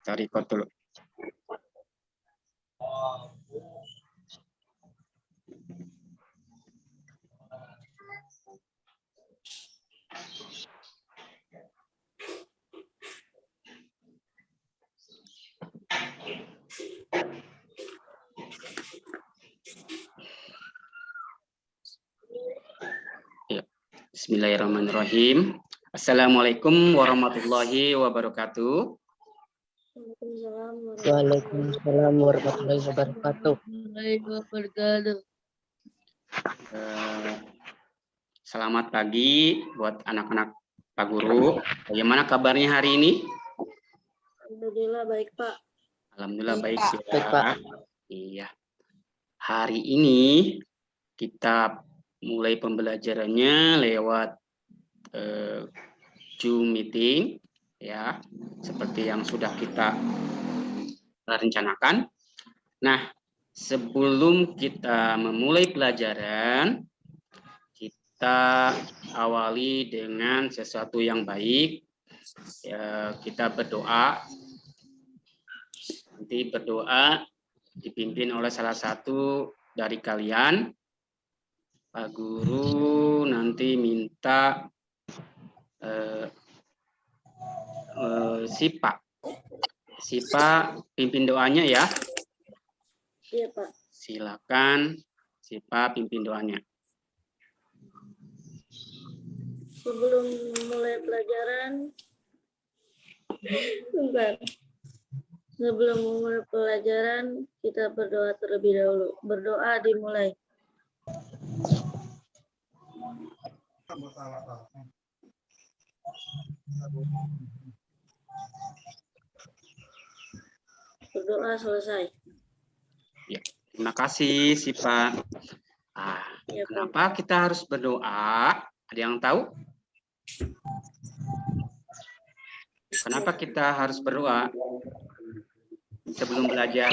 Kita record dulu. Bismillahirrahmanirrahim. Assalamualaikum warahmatullahi wabarakatuh. Waalaikumsalam warahmatullahi wabarakatuh. Selamat pagi buat anak-anak Pak Guru. Bagaimana kabarnya hari ini? Alhamdulillah baik, Pak. Alhamdulillah baik ya. Baik, Pak. Iya. Hari ini kita mulai pembelajarannya lewat Zoom meeting ya, seperti yang sudah kita rencanakan. Nah, sebelum kita memulai pelajaran, kita awali dengan sesuatu yang baik. Ya, kita berdoa. Nanti berdoa dipimpin oleh salah satu dari kalian. Pak Guru nanti minta Sipa pimpin doanya ya. Iya, Pak. Silakan Sipa pimpin doanya. Sebelum mulai pelajaran, Sebelum memulai pelajaran, kita berdoa terlebih dahulu. Berdoa dimulai. Berdoa selesai. Ya, terima kasih Sipa. Ya, kenapa kita harus berdoa? Ada yang tahu? Kenapa kita harus berdoa sebelum belajar?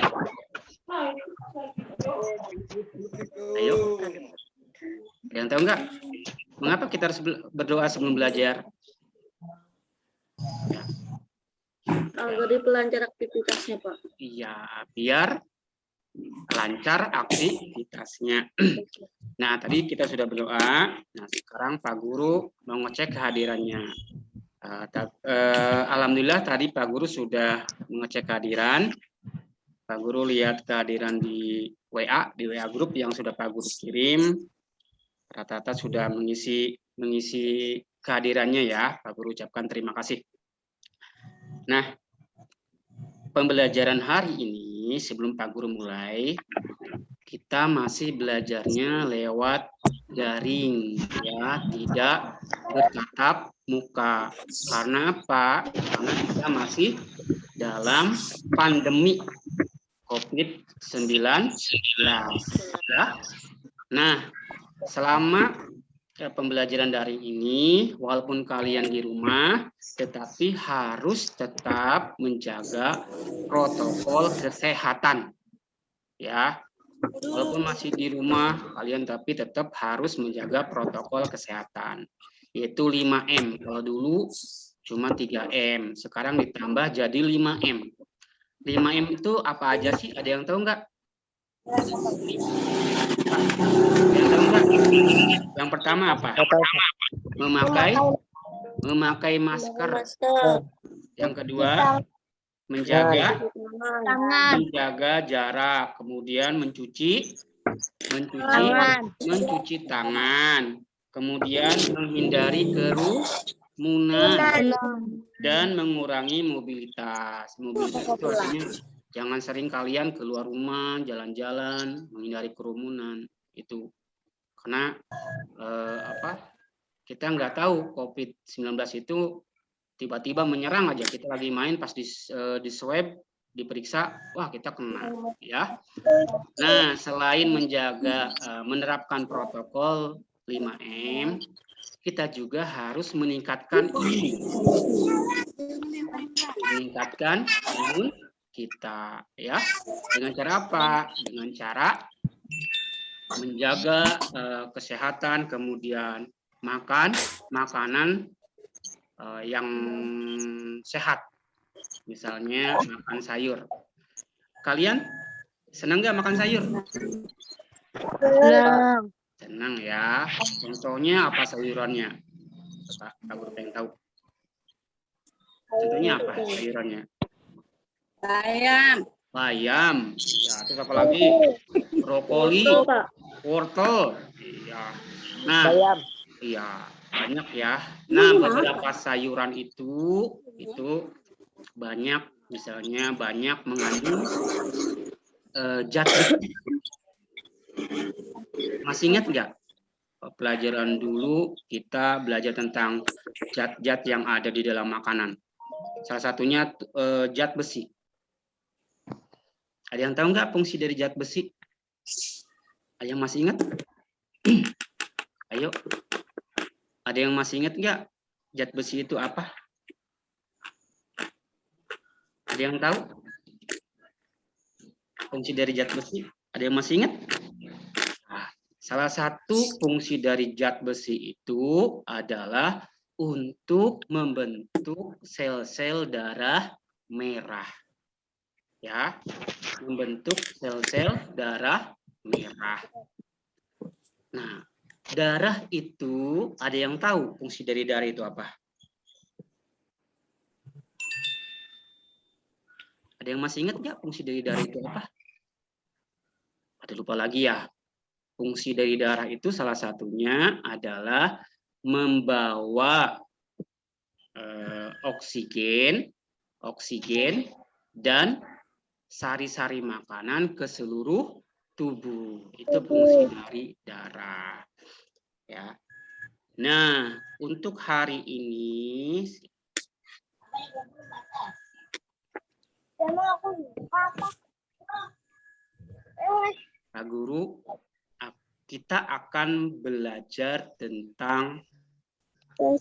Ayo. Ada yang tahu nggak? Mengapa kita harus berdoa sebelum belajar? Agar dipelancar aktivitasnya, Pak. Iya, biar lancar aktivitasnya. Nah, tadi kita sudah berdoa. Nah, sekarang Pak Guru mau ngecek kehadirannya. Alhamdulillah tadi Pak Guru sudah mengecek kehadiran. Pak Guru lihat kehadiran di WA grup yang sudah Pak Guru kirim. Rata-rata sudah mengisi kehadirannya ya. Pak Guru ucapkan terima kasih. Nah, pembelajaran hari ini sebelum Pak Guru mulai, kita masih belajarnya lewat daring ya, tidak bertatap muka. Karena apa? Karena kita masih dalam pandemi COVID-19 ya. Nah, selama pembelajaran daring ini, walaupun kalian di rumah, tetapi harus tetap menjaga protokol kesehatan. Ya, walaupun masih di rumah, kalian tapi tetap harus menjaga protokol kesehatan. Yaitu 5M. Kalau dulu cuma 3M, sekarang ditambah jadi 5M. 5M itu apa aja sih? Ada yang tahu nggak? Yang pertama apa? Memakai masker. Yang kedua, menjaga jarak. Kemudian mencuci tangan. Kemudian menghindari kerumunan dan mengurangi mobilitas. Mobilitas itu artinya jangan sering kalian keluar rumah, jalan-jalan, menghindari kerumunan. Itu karena kita nggak tahu COVID-19 itu tiba-tiba menyerang aja. Kita lagi main pas di swab, diperiksa, wah kita kena ya. Nah, selain menjaga menerapkan protokol 5M, kita juga harus meningkatkan imun kita ya. Dengan cara apa? Dengan cara menjaga kesehatan, kemudian makan makanan yang sehat Misalnya makan sayur. Kalian senang nggak makan sayur? Senang. Senang ya. Contohnya apa sayurannya? Pak Guru pengen tahu. Contohnya apa sayurannya? Bayam. Bayam. Ya, terus apa lagi? Brokoli, Wortel, Pak. wortel. Iya. Nah, Bayam. iya, banyak ya. Nah, beberapa sayuran itu banyak, misalnya banyak mengandung zat besi. Masih ingat nggak? Pelajaran dulu kita belajar tentang zat-zat yang ada di dalam makanan. Salah satunya zat besi. Ada yang tahu nggak fungsi dari zat besi? Ada yang masih ingat? Ayo. Ada yang masih ingat nggak zat besi itu apa? Ada yang tahu? Fungsi dari zat besi? Ada yang masih ingat? Nah, salah satu fungsi dari zat besi itu adalah untuk membentuk sel-sel darah merah. Ya, membentuk sel-sel darah merah. Nah, darah itu ada yang tahu fungsi dari darah itu apa? Ada yang masih ingat nggak fungsi dari darah itu apa? Ada lupa lagi ya. Fungsi dari darah itu salah satunya adalah membawa oksigen dan sari-sari makanan ke seluruh tubuh. Itu fungsi dari darah. Ya. Nah, untuk hari ini Pak Guru, kita akan belajar tentang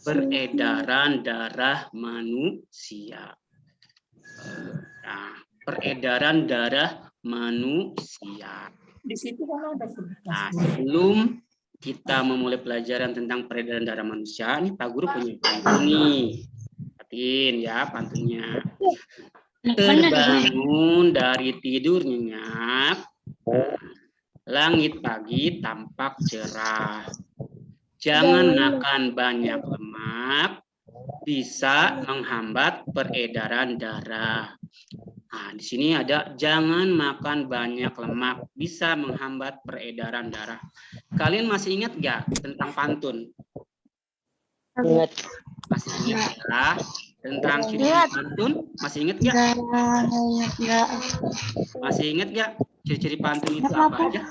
peredaran darah manusia. Nah, peredaran darah manusia. Nah, sebelum kita memulai pelajaran tentang peredaran darah manusia, ini Pak Guru punya pantun nih. Perhatiin ya pantunnya. Terbangun dari tidur nyenyak, langit pagi tampak cerah. Jangan makan banyak lemak, bisa menghambat peredaran darah. Nah, di sini ada jangan makan banyak lemak, bisa menghambat peredaran darah. Kalian masih ingat nggak tentang pantun? Ingat. Masih ingat ya? Tentang ciri-ciri pantun, masih ingat nggak? Masih ingat nggak ciri-ciri pantun itu apa aja?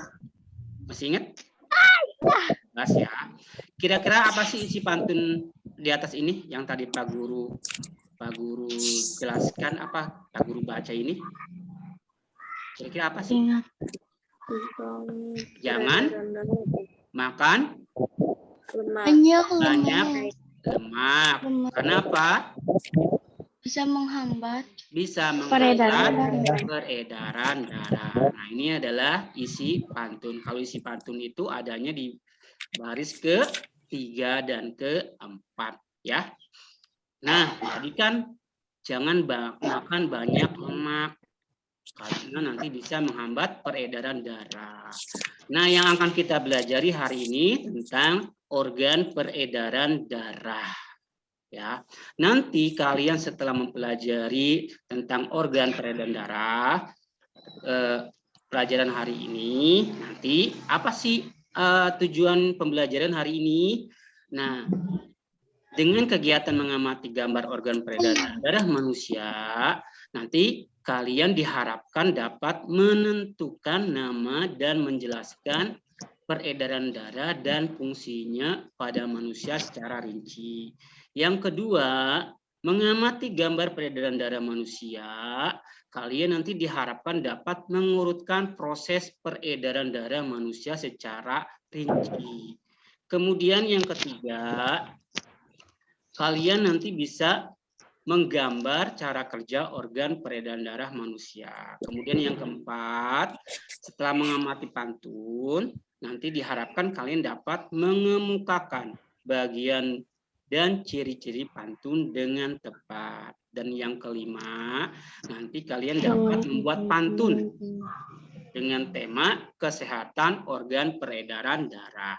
Masih ingat? Jelas ya. Kira-kira apa sih isi pantun di atas ini yang tadi Pak Guru jelaskan, apa Pak Guru baca ini? Kira-kira apa sih? Jangan makan banyak lemak. Kenapa? Bisa menghambat peredaran darah. Nah, ini adalah isi pantun. Kalau isi pantun itu adanya di baris ke-3 dan ke-4 ya. Nah, tadi kan jangan makan banyak lemak karena nanti bisa menghambat peredaran darah. Nah, yang akan kita pelajari hari ini tentang organ peredaran darah. Ya, nanti kalian setelah mempelajari tentang organ peredaran darah, pelajaran hari ini, nanti apa sih tujuan pembelajaran hari ini? Nah, dengan kegiatan mengamati gambar organ peredaran darah manusia, nanti kalian diharapkan dapat menentukan nama dan menjelaskan peredaran darah dan fungsinya pada manusia secara rinci. Yang kedua, mengamati gambar peredaran darah manusia, kalian nanti diharapkan dapat mengurutkan proses peredaran darah manusia secara rinci. Kemudian yang ketiga, kalian nanti bisa menggambar cara kerja organ peredaran darah manusia. Kemudian yang keempat, setelah mengamati pantun, nanti diharapkan kalian dapat mengemukakan bagian dan ciri-ciri pantun dengan tepat. Dan yang kelima, nanti kalian dapat membuat pantun dengan tema kesehatan organ peredaran darah.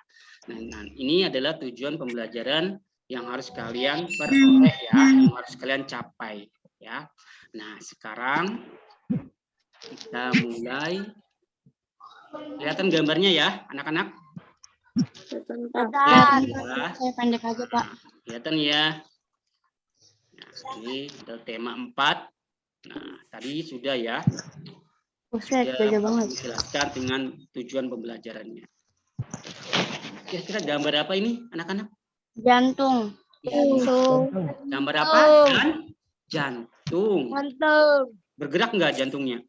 Nah, ini adalah tujuan pembelajaran yang harus kalian peroleh ya, yang harus kalian capai ya. Nah, sekarang kita mulai. Kelihatan gambarnya ya, anak-anak? Kelihatan. Saya pendek aja, Pak. Kelihatan ya. Nah, ini ada tema 4. Nah, tadi sudah ya. Buset, Sudah beda banget. dijelaskan dengan tujuan pembelajarannya. Kira-kira gambar apa ini, anak-anak? Jantung. Gambar apa? Jantung. Bergerak nggak jantungnya?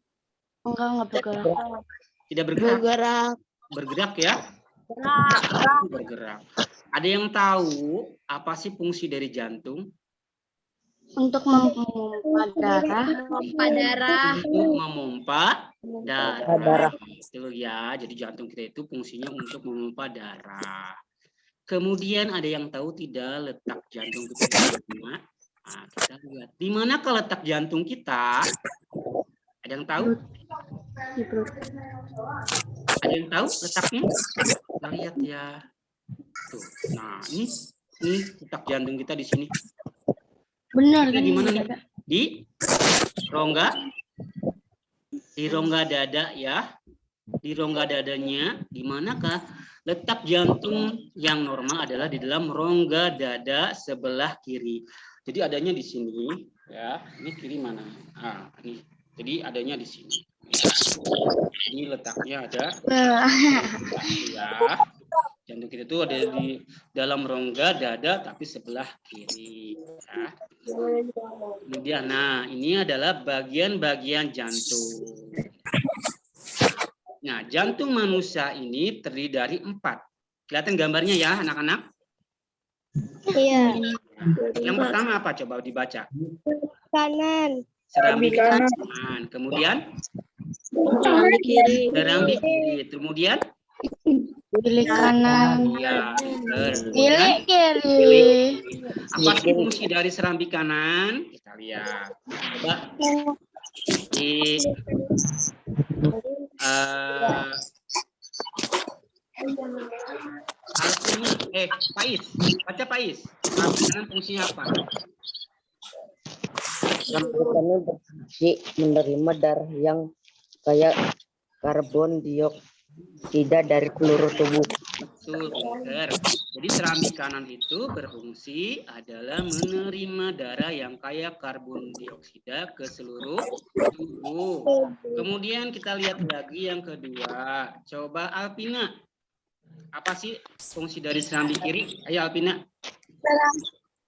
Enggak bergerak. Tidak bergerak. Bergerak. Bergerak ya? Bergerak. Ada yang tahu apa sih fungsi dari jantung? Untuk memompa darah. Untuk memompa darah. Itu ya. Jadi jantung kita itu fungsinya untuk memompa darah. Kemudian ada yang tahu tidak letak jantung kita di mana? Nah, kita lihat. Di manakah letak jantung kita? Ada yang tahu? Ada yang tahu letaknya? Kita lihat ya. Tuh. Nah, ini letak jantung kita di sini. Benar Kita kan? di mana nih? Di rongga dada ya. Di rongga dadanya, di manakah letak jantung yang normal adalah di dalam rongga dada sebelah kiri. Jadi adanya di sini ya. Ini kiri mana? Ah, ini. Jadi adanya di sini. Ini letaknya ada ya. Jantung kita itu ada di dalam rongga dada tapi sebelah kiri ya. Kemudian nah, ini adalah bagian-bagian jantung. Nah, jantung manusia ini terdiri dari 4. Kelihatan gambarnya ya, anak-anak? Iya. Yang pertama apa? Coba dibaca. Kanan. Serambi kanan. Kemudian? Serambi kiri. Serambi kiri. Kemudian? Bilik kanan. Iya. Bilik kiri. Apa sih fungsi dari serambi kanan? Kita lihat. Coba. Pais. Baca Pais. Serambi kanan fungsinya apa? Rambutnya berfungsi menerima darah yang kayak karbon dioksida dari seluruh tubuh. Betul, pinter. Jadi serambi kanan itu berfungsi adalah menerima darah yang kaya karbon dioksida ke seluruh tubuh. Kemudian kita lihat lagi yang kedua. Coba Alpina. Apa sih fungsi dari serambi kiri? Ayo Alpina.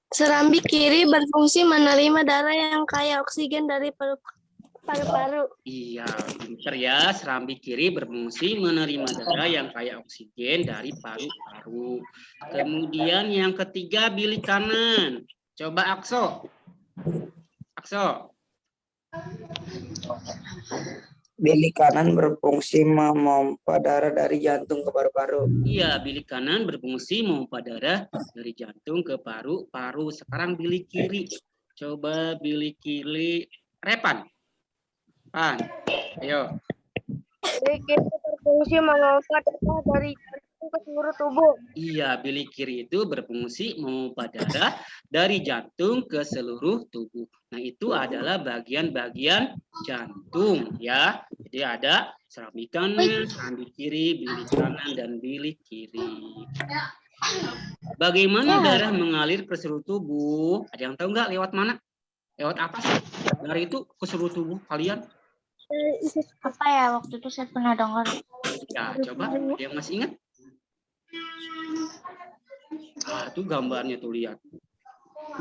Serambi kiri berfungsi menerima darah yang kaya oksigen dari paru-paru. Iya, pinter ya. Serambi kiri berfungsi menerima darah yang kaya oksigen dari paru-paru. Kemudian yang ketiga bilik kanan. Coba Akso. Bilik kanan berfungsi memompa darah dari jantung ke paru-paru. Iya, bilik kanan berfungsi memompa darah dari jantung ke paru-paru. Sekarang bilik kiri. Coba bilik kiri. Repan. Pan. Ayo. Bilik kiri berfungsi memompa darah dari jantung ke seluruh tubuh. Iya, bilik kiri itu berfungsi memompa darah dari jantung ke seluruh tubuh. Nah, itu adalah bagian-bagian jantung ya. Jadi ada serambi kanan, serambi kiri, bilik kanan, dan bilik kiri. Bagaimana darah mengalir ke seluruh tubuh? Ada yang tahu nggak lewat mana? Lewat apa sih? Darah itu ke seluruh tubuh kalian? Apa ya waktu itu saya pernah dengar. Ya, coba ada yang masih ingat? Ah, itu gambarnya tuh lihat.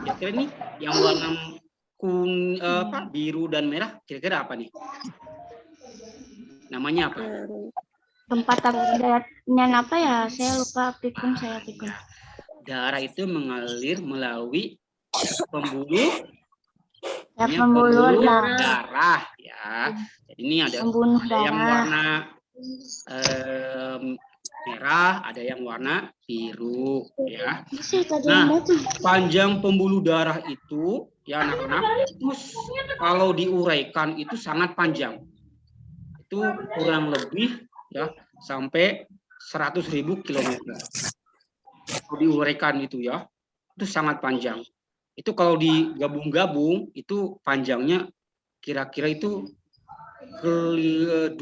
Kira-kira nih yang warna biru dan merah kira-kira apa nih? Namanya apa? Tempat dan apa ya? Saya lupa. Pikun. Darah itu mengalir melalui pembuluh darah ya. Jadi ini ada Pembunuh yang darah. warna merah, ada yang warna biru, ya. Nah, panjang pembuluh darah itu, ya anak-anak, itu kalau diuraikan itu sangat panjang. Itu kurang lebih ya sampai 100.000 kilometer. Kalau diuraikan itu ya, itu sangat panjang. Itu kalau digabung-gabung itu panjangnya kira-kira itu 2,5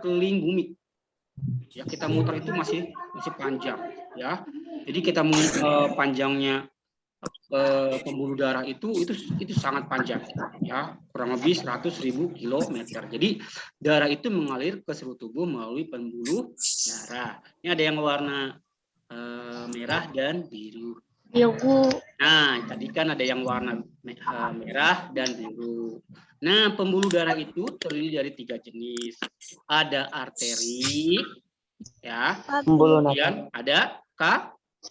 keliling bumi. Ya, kita muter itu masih panjang ya. Jadi kita panjangnya pembuluh darah itu sangat panjang ya, kurang lebih 100.000 kilometer. Jadi darah itu mengalir ke seluruh tubuh melalui pembuluh darah. Ini ada yang warna merah dan biru. Nah, tadi kan ada yang warna merah dan biru. Nah, pembuluh darah itu terdiri dari 3 jenis. Ada arteri, ya. Kemudian ada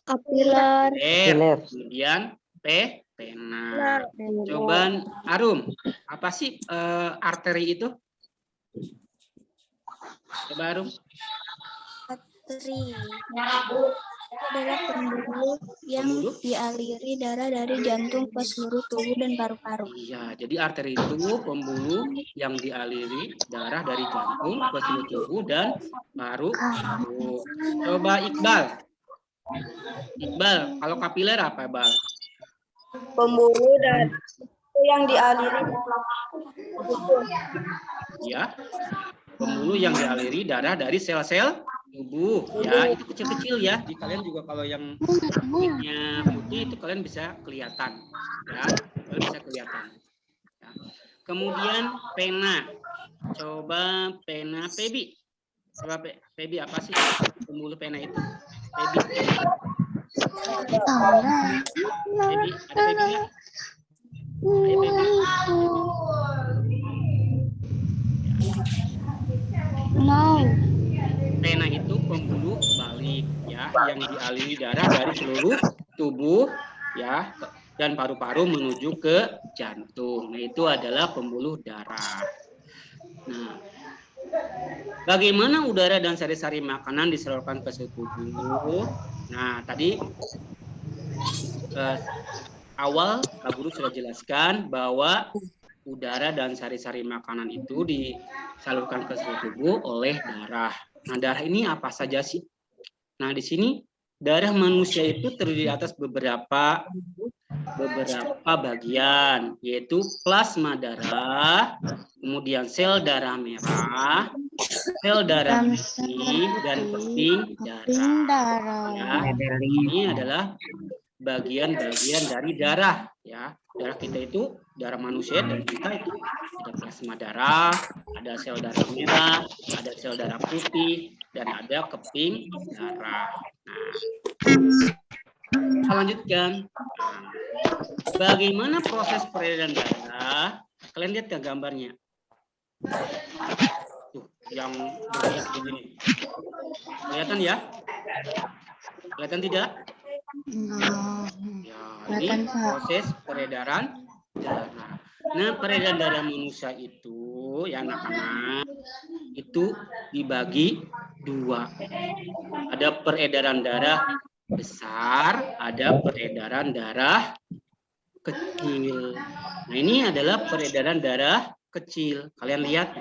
kapiler, kemudian vena. Coba Arum, apa sih arteri itu? Coba Arum. arteri adalah pembuluh yang dialiri darah dari jantung ke seluruh tubuh dan paru-paru. Iya, jadi arteri itu pembuluh yang dialiri darah dari jantung ke seluruh tubuh dan paru-paru. Coba Iqbal. Iqbal, kalau kapiler apa, Iqbal? Pembuluh darah yang dialiri Ya, pembuluh yang dialiri darah dari sel-sel tubuh. Ya, itu kecil-kecil ya. Di kalian juga kalau yang kulitnya putih itu kalian bisa kelihatan. Ya, kalian bisa kelihatan. Ya. Kemudian pena. Coba pena Pebi. Coba Pebi apa sih pembuluh pena itu? Pebi. Pebi, ada Pebi nggak? Ayo Pebi. No. Pena itu pembuluh balik ya, yang dialiri darah dari seluruh tubuh ya dan paru-paru menuju ke jantung. Nah, itu adalah pembuluh darah. Nah, bagaimana udara dan sari-sari makanan disalurkan ke seluruh tubuh? Nah, tadi awal Pak Guru sudah jelaskan bahwa udara dan sari-sari makanan itu disalurkan ke seluruh tubuh oleh darah. Nah, darah ini apa saja sih? Nah, di sini darah manusia itu terdiri atas beberapa bagian, yaitu plasma darah, kemudian sel darah merah, sel darah putih, dan keping darah. Ya, ini adalah bagian-bagian dari darah ya. Darah kita itu, darah manusia dan kita itu ada plasma darah, ada sel darah merah, ada sel darah putih, dan ada keping darah. Nah, kita lanjutkan. Bagaimana proses peredaran darah? Kalian lihat ke gambarnya. Tuh, yang bergerak begini. Kelihatan ya? Kelihatan tidak? Ya, ini proses peredaran darah. Nah, peredaran darah manusia itu, ya anak-anak, itu dibagi 2. Ada peredaran darah besar, ada peredaran darah kecil. Nah, ini adalah peredaran darah kecil. Kalian lihat.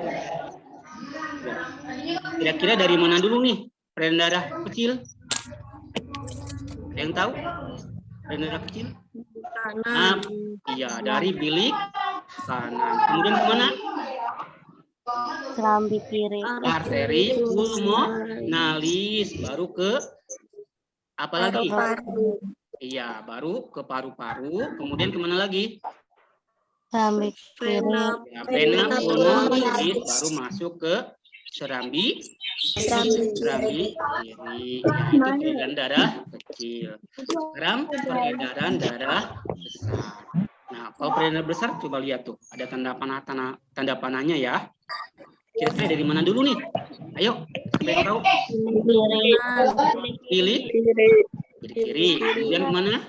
Kira-kira dari mana dulu nih peredaran darah kecil? Ada yang tahu? Peredaran darah kecil? Nah, iya, dari bilik kanan. Kemudian kemana? Serambi kiri. Arteri pulmonalis, baru ke apa lagi? Iya, baru ke paru-paru. Kemudian kemana lagi? Serambi kiri. Ya, vena pulmonalis, baru masuk ke serambi kiri. Ya, itu peredaran darah kecil. Sekarang peredaran darah besar. Nah, kalau peredaran besar coba lihat tuh, ada tanda panahnya ya. Kira-kira dari mana dulu nih? Ayo, siapa yang tahu? Bilik kiri. Kemudian kemana?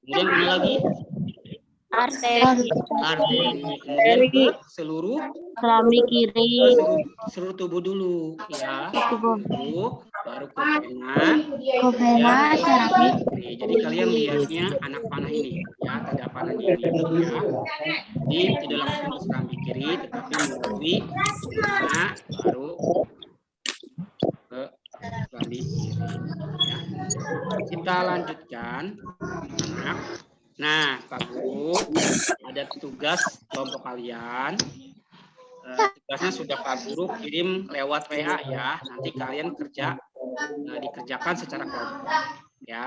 Kemudian kemana lagi? arteri, Kemudian ke seluruh keramik kiri, seluruh tubuh dulu ya. tubuh. Tubuh, baru ke vena. Vena, keramik. Jadi kalian lihatnya anak panah ini ya, tanda panahnya ini ya. Jadi tidak langsung ke keramik kiri, tetapi melalui vena baru ke keramik kiri ya. Kita lanjutkan anak. Nah, Pak Guru, ada tugas kelompok kalian. Tugasnya sudah Pak Guru kirim lewat WA ya. Nanti kalian dikerjakan secara kelompok ya.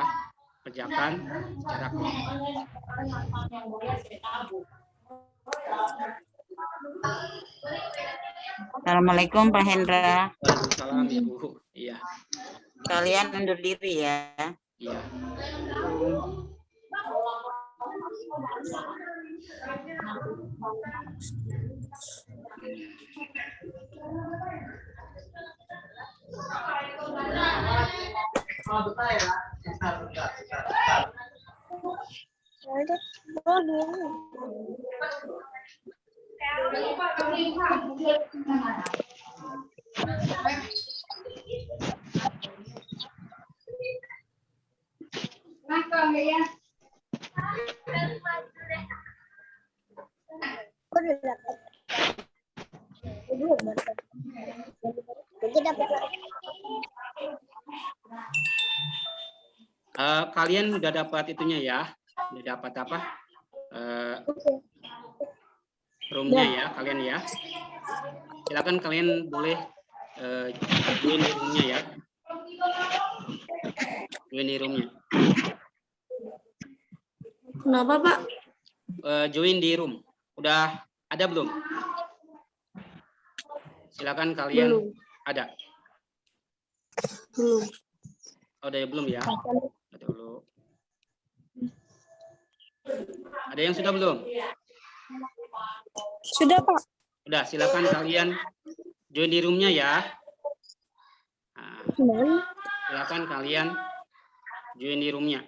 Kerjakan secara kelompok. Assalamualaikum Pak Hendra. Waalaikumsalam Ibu. Iya. Kalian undur diri ya. Iya. Kalian udah dapat itunya ya? Udah dapat apa? Roomnya ya, kalian ya. Silakan kalian boleh join di roomnya ya. Join di roomnya. Kenapa, Pak? Join di room. Udah ada belum? Silakan kalian. Belum. Ada. Belum. Oh, ada yang belum ya? Ada dulu. Ada yang sudah belum? Sudah, Pak. Udah, silakan kalian join di roomnya ya. Nah, silakan kalian join di roomnya.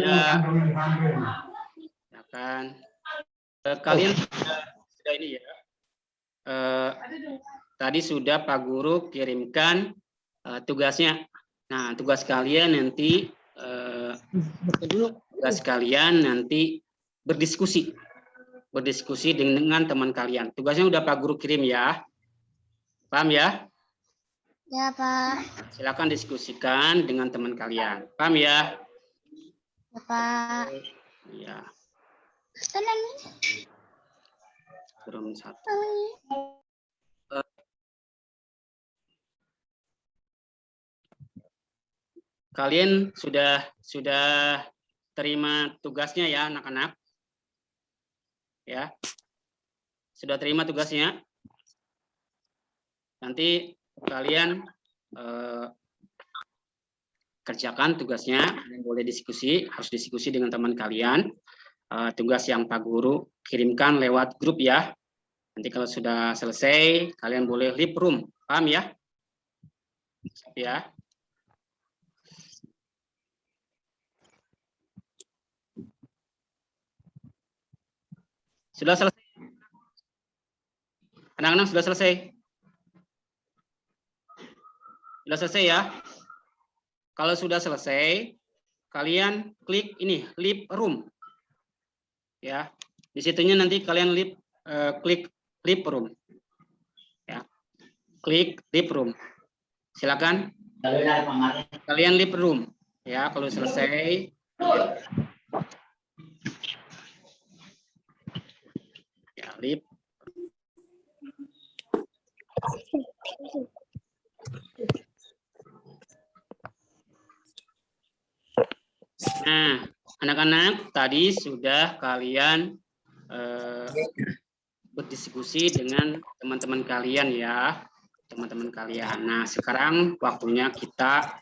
Ya, silakan. Kalian sudah ini ya. Tadi sudah Pak Guru kirimkan tugasnya. Nah, tugas kalian nanti berdiskusi dengan teman kalian. Tugasnya udah Pak Guru kirim ya. Paham ya? Ya, Pak. Silakan diskusikan dengan teman kalian. Paham ya? Ya, Pak. Ya. Tenang. Turun satu. Kalian sudah terima tugasnya ya, anak-anak? Ya. Sudah terima tugasnya? Nanti kalian kerjakan tugasnya, boleh diskusi, harus diskusi dengan teman kalian. Tugas yang Pak Guru kirimkan lewat grup ya. Nanti kalau sudah selesai, kalian boleh leave room. Paham ya? Ya. Sudah selesai? Anak-anak sudah selesai? Sudah selesai ya? Kalau sudah selesai, kalian klik ini, leave room. Ya, di situnya nanti kalian klik leave room. Ya, klik leave room. Silakan. Kalian leave room. Ya, kalau selesai. Ya, leave. Nah, anak-anak tadi sudah kalian berdiskusi dengan teman-teman kalian ya, teman-teman kalian. Nah, sekarang waktunya kita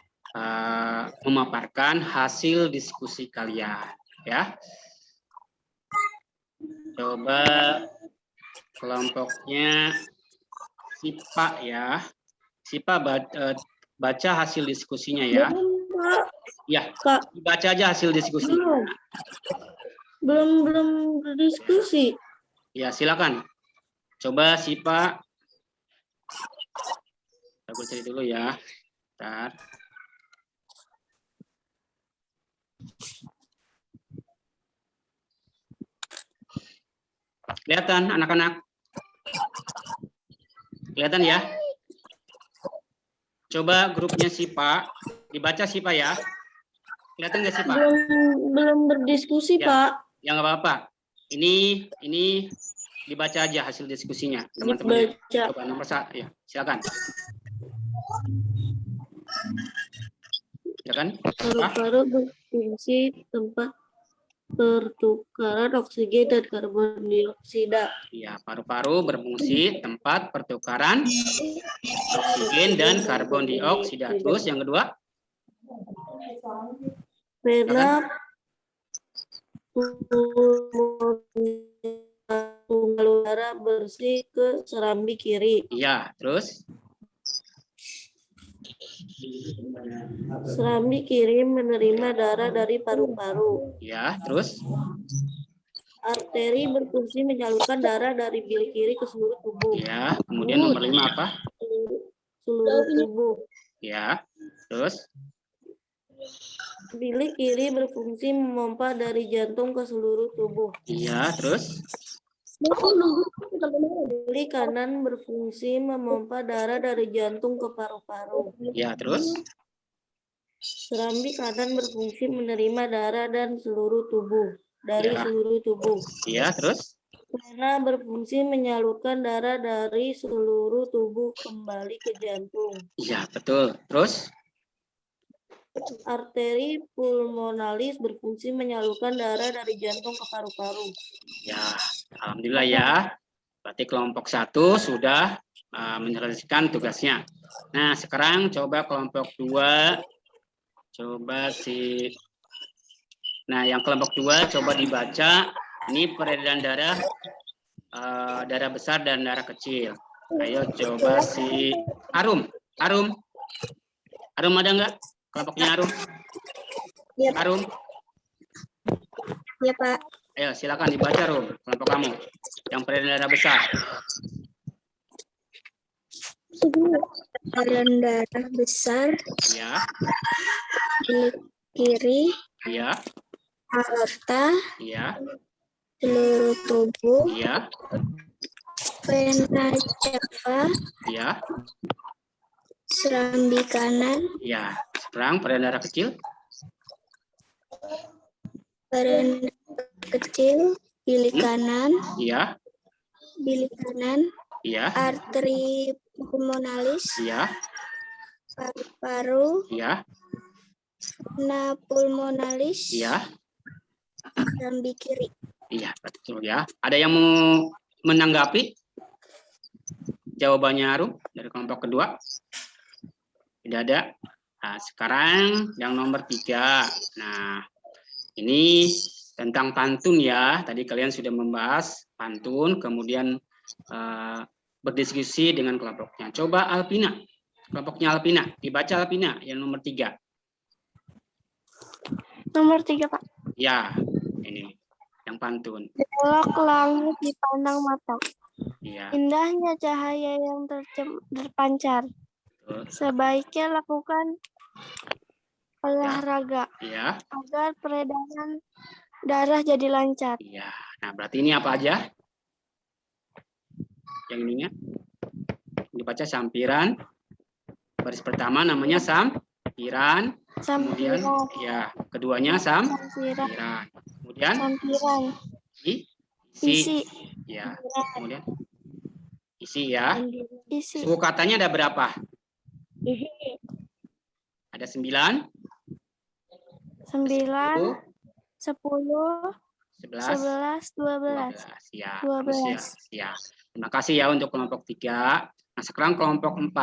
memaparkan hasil diskusi kalian ya. Coba kelompoknya Sipa ya. Sipa baca hasil diskusinya ya. Ya, baca aja hasil diskusinya. Belum berdiskusi. Ya, silakan. Coba Sipa. Aku cari dulu ya. Bentar. Kelihatan anak-anak? Kelihatan ya? Coba grupnya Sipa, dibaca Sipa ya. Kelihatan nggak Sipa? Belum berdiskusi, Ya. Pak. Ya nggak apa-apa. Ini dibaca aja hasil diskusinya teman-teman. Dibaca. Coba nomor 1 ya, silakan. Silakan. Paru-paru berfungsi tempat pertukaran oksigen dan karbon dioksida. Ya, paru-paru berfungsi tempat pertukaran oksigen dan karbon dioksida. Terus yang kedua? Vena tunggal udara bersih ke serambi kiri. Iya, terus? Serambi kiri menerima darah dari paru-paru. Ya, terus? Arteri berfungsi menyalurkan darah dari bilik kiri ke seluruh tubuh. Ya, kemudian nomor 5 apa? Seluruh tubuh. Ya, terus? Bilik kiri berfungsi memompa dari jantung ke seluruh tubuh. Iya, terus? Bilik kanan berfungsi memompa darah dari jantung ke paru-paru. Ya, terus? Serambi kanan berfungsi menerima darah dan seluruh tubuh dari Ya. seluruh tubuh. Iya, terus? Vena berfungsi menyalurkan darah dari seluruh tubuh kembali ke jantung. Iya, betul. Terus? Arteri pulmonalis berfungsi menyalurkan darah dari jantung ke paru-paru. Ya, alhamdulillah ya. Berarti kelompok 1 sudah menyelesaikan tugasnya. Nah, sekarang coba kelompok 2. Nah, yang kelompok 2 coba dibaca. Ini peredaran darah, darah besar dan darah kecil. Ayo coba si Arum. Arum ada nggak? Kelompoknya Arum? Iya. Arum, Ya, Pak. ayo silakan dibaca Arum, kelompok kamu. Yang peredaran darah besar. Aliran darah besar Ya, bilik kiri, iya, aorta, iya, seluruh tubuh, iya, vena cava, iya, serambi kanan, iya. Sekarang peredaran darah kecil. badan kecil, bilik kanan, Iya, iya, arteri pulmonalis, iya, paru-paru, iya, vena pulmonalis, iya, serambi kiri. iya, betul ya. Ada yang mau menanggapi jawabannya Arum dari kelompok kedua? Tidak ada. Nah, sekarang yang nomor 3. Nah, ini tentang pantun ya. Tadi kalian sudah membahas pantun, kemudian berdiskusi dengan kelompoknya. Coba Alpina, kelompoknya Alpina, dibaca Alpina yang nomor 3. Nomor 3, Pak. Ya, ini yang pantun. Elok langit dipandang mata, Iya, indahnya cahaya yang terpancar. betul. Sebaiknya lakukan olahraga Iya, agar peredaran darah jadi lancar. iya. Nah, berarti ini apa aja? Yang ininya dibaca sampiran. Baris pertama namanya sampiran. Kemudian Sampiran, ya, keduanya sampiran, sampiran. Kemudian sampiran, isi. isi, Ya, kemudian isi ya. isi, Suku katanya ada berapa? Ada 9, 9, 10, 11, 11, 12. 12. Ya, 12. ya. Terima kasih ya untuk kelompok 3. Nah, sekarang kelompok 4.